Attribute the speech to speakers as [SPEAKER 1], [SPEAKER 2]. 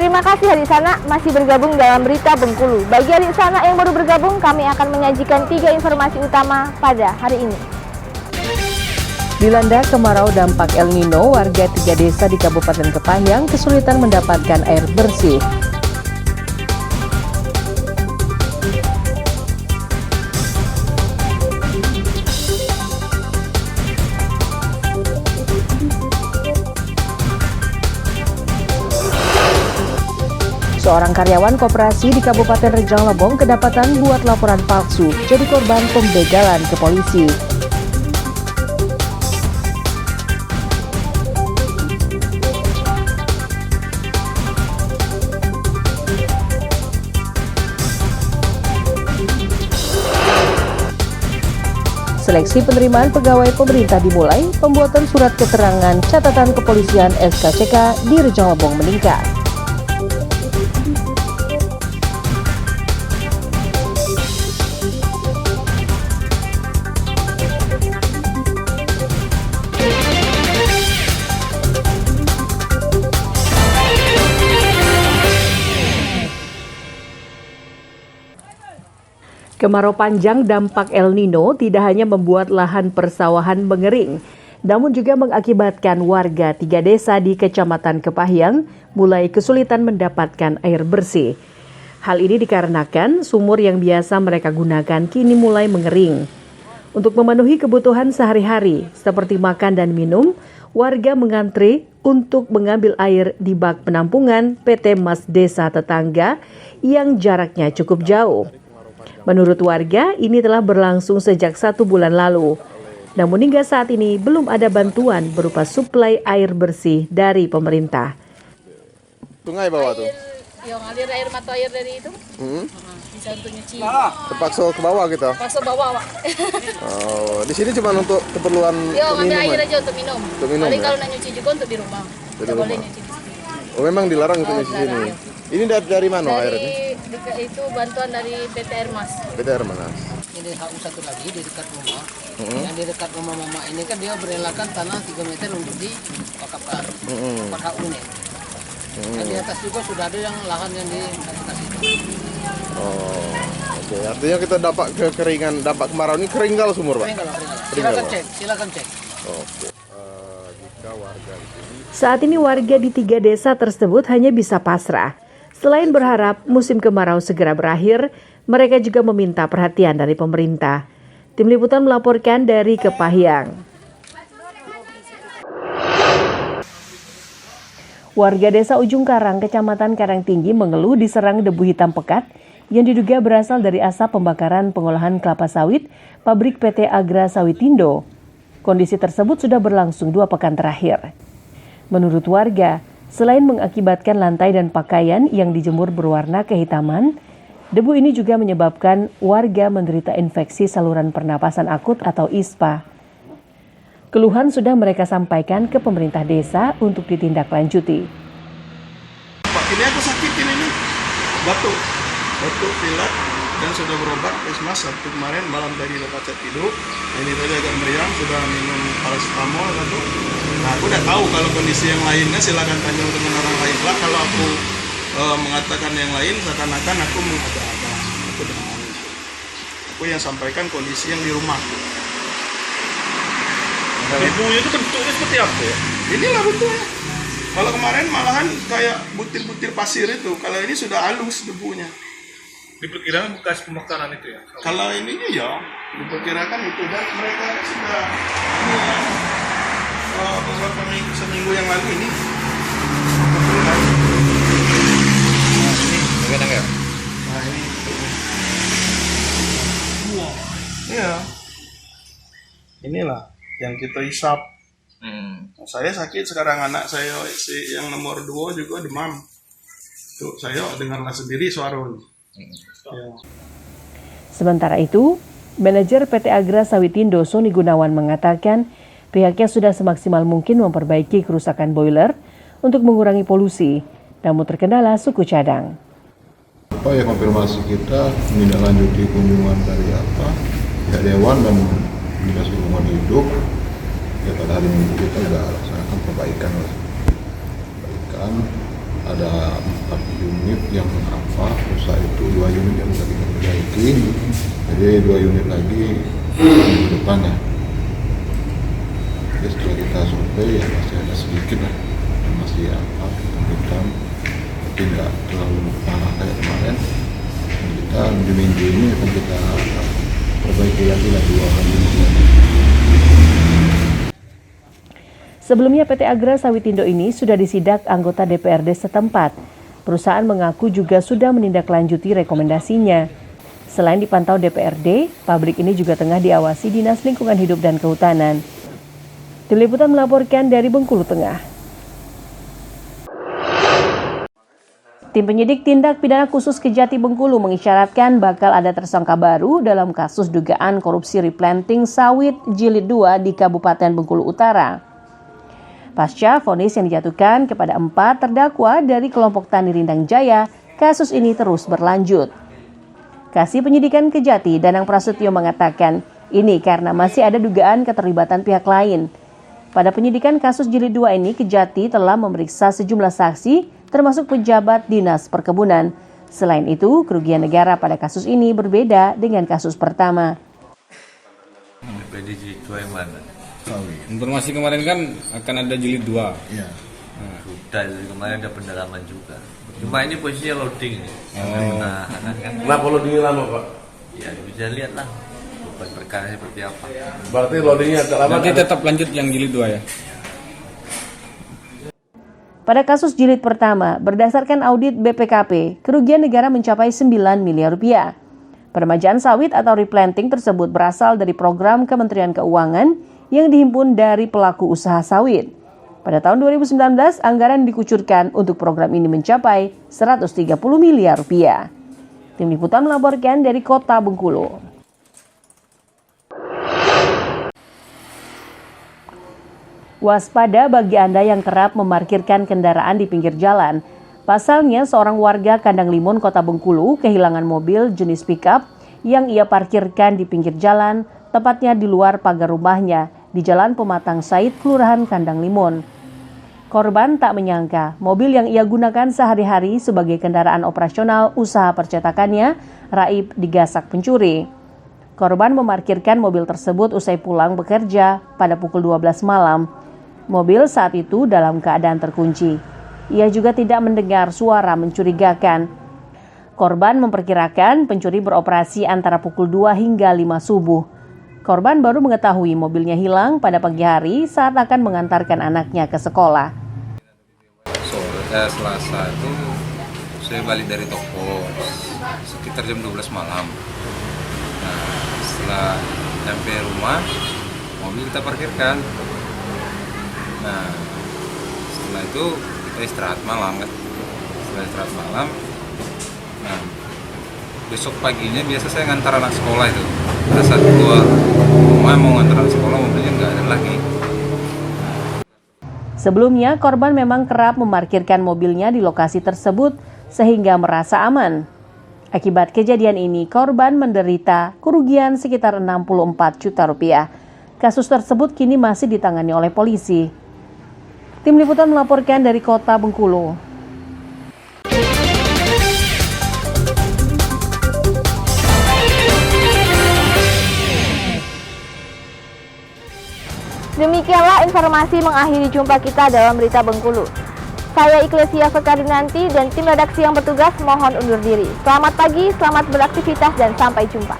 [SPEAKER 1] Terima kasih adik Sana masih bergabung dalam Berita Bengkulu. Bagi adik Sana yang baru bergabung, kami akan menyajikan 3 informasi utama pada hari ini.
[SPEAKER 2] Dilanda kemarau dampak El Nino, warga 3 desa di Kabupaten Kepahyang kesulitan mendapatkan air bersih. Seorang karyawan koperasi di Kabupaten Rejang Lebong kedapatan buat laporan palsu, jadi korban pembegalan ke polisi. Seleksi penerimaan pegawai pemerintah dimulai, pembuatan surat keterangan catatan kepolisian SKCK di Rejang Lebong meningkat. Kemarau panjang dampak El Nino tidak hanya membuat lahan persawahan mengering, namun juga mengakibatkan warga 3 desa di Kecamatan Kepahyang mulai kesulitan mendapatkan air bersih. Hal ini dikarenakan sumur yang biasa mereka gunakan kini mulai mengering. Untuk memenuhi kebutuhan sehari-hari seperti makan dan minum, warga mengantri untuk mengambil air di bak penampungan PT Mas Desa tetangga yang jaraknya cukup jauh. Menurut warga, ini telah berlangsung sejak 1 bulan lalu. Namun hingga saat ini belum ada bantuan berupa suplai air bersih dari pemerintah.
[SPEAKER 3] Sungai bawah tuh?
[SPEAKER 4] Yang ngalir air mata air dari itu, bisa untuk nyuci.
[SPEAKER 3] Terpaksa ke bawah gitu?
[SPEAKER 4] Paksa bawa, Pak.
[SPEAKER 3] Oh, di sini cuma untuk keperluan
[SPEAKER 4] Ngambil
[SPEAKER 3] minum
[SPEAKER 4] air aja untuk minum.
[SPEAKER 3] Untuk minum,
[SPEAKER 4] Paling
[SPEAKER 3] ya?
[SPEAKER 4] kalau nak nyuci juga untuk di rumah. Tidak boleh nyuci di sini.
[SPEAKER 3] Oh, memang dilarang untuk di sini.
[SPEAKER 4] dilarang.
[SPEAKER 3] Ini dari mana airnya?
[SPEAKER 4] Itu bantuan dari PT Air Mas.
[SPEAKER 3] PT Air Mas.
[SPEAKER 5] Ini HU satu lagi di dekat rumah. Yang di dekat rumah mama ini kan dia berelakan tanah 3 meter untuk dipakapkan. Pak HU ini. Dan di atas juga sudah ada yang lahan yang di atas itu.
[SPEAKER 3] Oh, oke. Artinya kita dapat kekeringan, dampak kemarau ini kering kalau sumur, Pak?
[SPEAKER 5] Silakan cek, silakan cek.
[SPEAKER 3] Oke. Jika warga di sini
[SPEAKER 2] Saat ini warga di 3 desa tersebut hanya bisa pasrah. Selain berharap musim kemarau segera berakhir, mereka juga meminta perhatian dari pemerintah. Tim Liputan melaporkan dari Kepahyang. Warga desa Ujung Karang, Kecamatan Karangtinggi mengeluh diserang debu hitam pekat yang diduga berasal dari asap pembakaran pengolahan kelapa sawit pabrik PT Agra Sawitindo. Kondisi tersebut sudah berlangsung 2 pekan terakhir. Menurut warga, selain mengakibatkan lantai dan pakaian yang dijemur berwarna kehitaman, debu ini juga menyebabkan warga menderita infeksi saluran pernapasan akut atau ISPA. Keluhan sudah mereka sampaikan ke pemerintah desa untuk ditindaklanjuti.
[SPEAKER 6] Pak, ini aku sakitin ini, batuk pilek dan sudah berobat Ismas Sabtu kemarin malam tadi dapat saya tidur. Ini tadi agak meriang, sudah minum paracetamol satu. Nah, aku udah tahu kalau kondisi yang lainnya silakan tanya teman orang lain lah. Kalau aku mengatakan yang lain seakan-akan aku mengada-ada. Aku dengan itu. Aku yang sampaikan kondisi yang di rumah.
[SPEAKER 7] Debunya itu bentuknya seperti apa ya?
[SPEAKER 6] Inilah bentuknya. Kalau kemarin malahan kayak butir-butir pasir itu. Kalau ini sudah halus debunya.
[SPEAKER 7] Diperkirakan bekas pembakaran itu ya?
[SPEAKER 6] Kalau ini ya diperkirakan itu, dan mereka sudah beberapa seminggu yang lalu ini. Nah ini. Iya. Inilah yang kita hisap. Saya sakit sekarang, anak saya yang nomor 2 juga demam. Tuh saya dengarlah sendiri suaranya. Ya.
[SPEAKER 2] Sementara itu, manajer PT Agra Sawitindo Sony Gunawan mengatakan pihaknya sudah semaksimal mungkin memperbaiki kerusakan boiler untuk mengurangi polusi, namun terkendala suku cadang.
[SPEAKER 8] Ya konfirmasi kita menindaklanjuti kunjungan dari pihak Dewan dan Dinas Lingkungan Hidup. Ya pada hari Minggu kita sudah laksanakan perbaikan ada 4 unit yang rusak itu, 2 unit yang sudah kita perbaiki, jadi 2 unit lagi minggu depannya. Jadi setelah kita survei ya masih ada sedikit lah, masih hitam, tapi nggak terlalu parah kayak kemarin. Dan kita minggu ini akan kita perbaiki lagi lah 2 unit lagi.
[SPEAKER 2] Sebelumnya PT Agra Sawitindo ini sudah disidak anggota DPRD setempat. Perusahaan mengaku juga sudah menindaklanjuti rekomendasinya. Selain dipantau DPRD, pabrik ini juga tengah diawasi Dinas Lingkungan Hidup dan Kehutanan. Tim Liputan melaporkan dari Bengkulu Tengah. Tim penyidik tindak pidana khusus Kejati Bengkulu mengisyaratkan bakal ada tersangka baru dalam kasus dugaan korupsi replanting sawit jilid 2 di Kabupaten Bengkulu Utara. Pasca vonis yang dijatuhkan kepada 4 terdakwa dari kelompok Tani Rindang Jaya, kasus ini terus berlanjut. Kasih Penyidikan Kejati Danang Prasetyo mengatakan ini karena masih ada dugaan keterlibatan pihak lain. Pada penyidikan kasus jilid 2 ini, Kejati telah memeriksa sejumlah saksi termasuk pejabat Dinas Perkebunan. Selain itu, kerugian negara pada kasus ini berbeda dengan kasus pertama.
[SPEAKER 9] Jilid 2 yang mana?
[SPEAKER 10] Informasi kemarin kan akan ada jilid 2.
[SPEAKER 8] Iya.
[SPEAKER 9] Sudah, dari kemarin ada pendalaman juga. Cuma ini posisinya loading ini. Nah, kan.
[SPEAKER 3] Kenapa loadingnya lama, Pak?
[SPEAKER 9] Ya, bisa lihat lah beban perkara seperti apa.
[SPEAKER 3] Berarti loadingnya agak lama.
[SPEAKER 10] Nanti tetap lanjut yang jilid 2 ya.
[SPEAKER 2] Pada kasus jilid pertama, berdasarkan audit BPKP, kerugian negara mencapai 9 miliar rupiah. Peremajaan sawit atau replanting tersebut berasal dari program Kementerian Keuangan yang dihimpun dari pelaku usaha sawit. Pada tahun 2019, anggaran dikucurkan untuk program ini mencapai 130 miliar rupiah. Tim Liputan melaporkan dari Kota Bengkulu. Waspada bagi Anda yang kerap memarkirkan kendaraan di pinggir jalan. Pasalnya, seorang warga Kandang Limun, Kota Bengkulu, kehilangan mobil jenis pickup yang ia parkirkan di pinggir jalan, tepatnya di luar pagar rumahnya, di Jalan Pematang Said, Kelurahan Kandang Limun. Korban tak menyangka mobil yang ia gunakan sehari-hari sebagai kendaraan operasional usaha percetakannya raib digasak pencuri. Korban memarkirkan mobil tersebut usai pulang bekerja pada pukul 12 malam. Mobil saat itu dalam keadaan terkunci. Ia juga tidak mendengar suara mencurigakan. Korban memperkirakan pencuri beroperasi antara pukul 2 hingga 5 subuh. Korban baru mengetahui mobilnya hilang pada pagi hari saat akan mengantarkan anaknya ke sekolah.
[SPEAKER 10] Selasa itu saya balik dari toko sekitar jam 12 malam. Nah, setelah sampai rumah, mobil kita parkirkan. Nah, setelah itu kita istirahat malam kan. Setelah istirahat malam, nah besok paginya biasa saya ngantar anak sekolah itu. Pada saat keluar rumah mau ngantar anak sekolah, mobilnya nggak ada lagi.
[SPEAKER 2] Sebelumnya, korban memang kerap memarkirkan mobilnya di lokasi tersebut sehingga merasa aman. Akibat kejadian ini, korban menderita kerugian sekitar 64 juta rupiah. Kasus tersebut kini masih ditangani oleh polisi. Tim Liputan melaporkan dari Kota Bengkulu.
[SPEAKER 1] Demikianlah informasi mengakhiri jumpa kita dalam Berita Bengkulu. Saya Iklesia Fekarinanti dan tim redaksi yang bertugas mohon undur diri. Selamat pagi, selamat beraktivitas dan sampai jumpa.